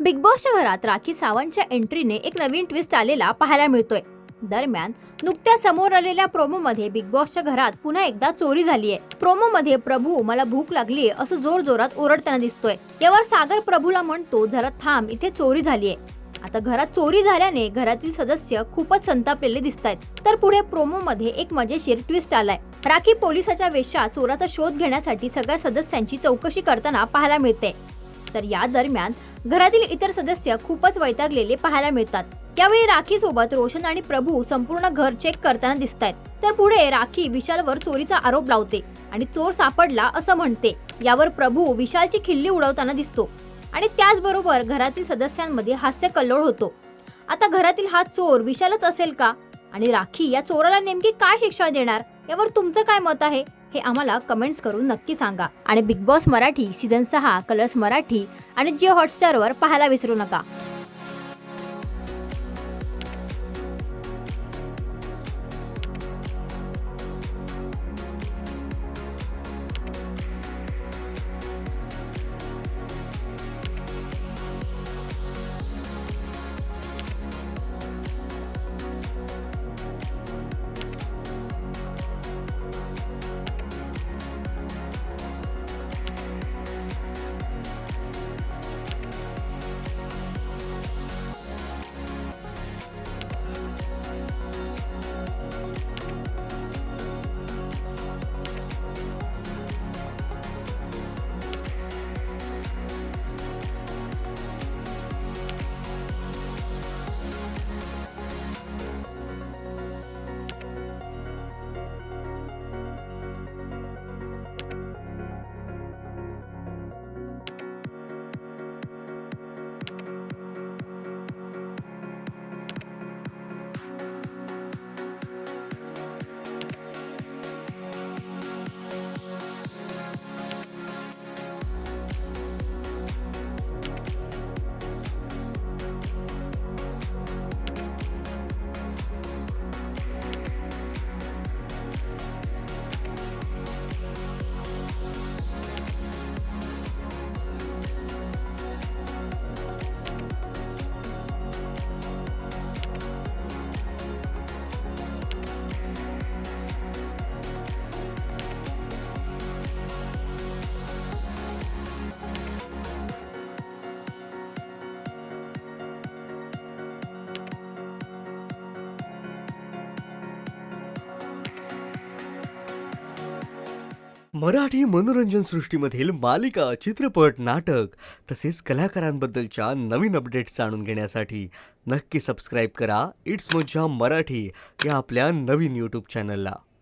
Big बॉसच्या घरात राखी सावंतच्या एंट्रीने एक नवीन ट्विस्ट आलेला पाहायला मिळतोय। दरम्यान नुकत्याच समोर आलेल्या प्रोमोमध्ये बिग बॉसच्या घरात पुन्हा एकदा चोरी झाली आहे। प्रोमोमध्ये प्रभू मला भूक लागलीये असं जोर जोरात ओरडताना दिसतोय। यावर सागर प्रभूला म्हणतो जरा थांब, इथे चोरी झालीये। आता घरात चोरी झाल्याने घरातील सदस्य खूपच संतापलेले दिसतायत। तर पुढे प्रोमोमध्ये एक मजेशीर ट्विस्ट आलाय। राखी पोलिसाच्या वेशात चोराचा शोध घेण्यासाठी सगळ्या सदस्यांची चौकशी करताना पाहायला मिळते। तर या दरम्यान घरातील इतर सदस्य खूपच वैतागलेले पाहायला मिळतात। यावेळी राखी सोबत रोशन आणि प्रभू संपूर्ण घर चेक करताना दिसतायत। तर पुढे राखी विशालवर चोरीचा आरोप लावते आणि चोर सापडला असं म्हणते। यावर प्रभू विशालची खिल्ली उडवताना दिसतो आणि त्याचबरोबर घरातील सदस्यांमध्ये हास्य कल्लोळ होतो। आता घरातील हा चोर विशालच असेल का आणि राखी या चोराला नेमकी काय शिक्षा देणार, यावर तुमचं काय मत आहे हे आम्हाला कमेंट्स करून नक्की सांगा। आणि big boss Marathi season 6 colours Marathi आणि जिओ हॉटस्टारवर पाहायला विसरू नका। मराठी मनोरंजन सृष्टीमधील मालिका, चित्रपट, नाटक तसेच कलाकारांबद्दलच्या नवीन अपडेट्स जाणून घेण्यासाठी नक्की सबस्क्राईब करा इट्स मज्जा मराठी या आपल्या नवीन यूट्यूब चॅनलला।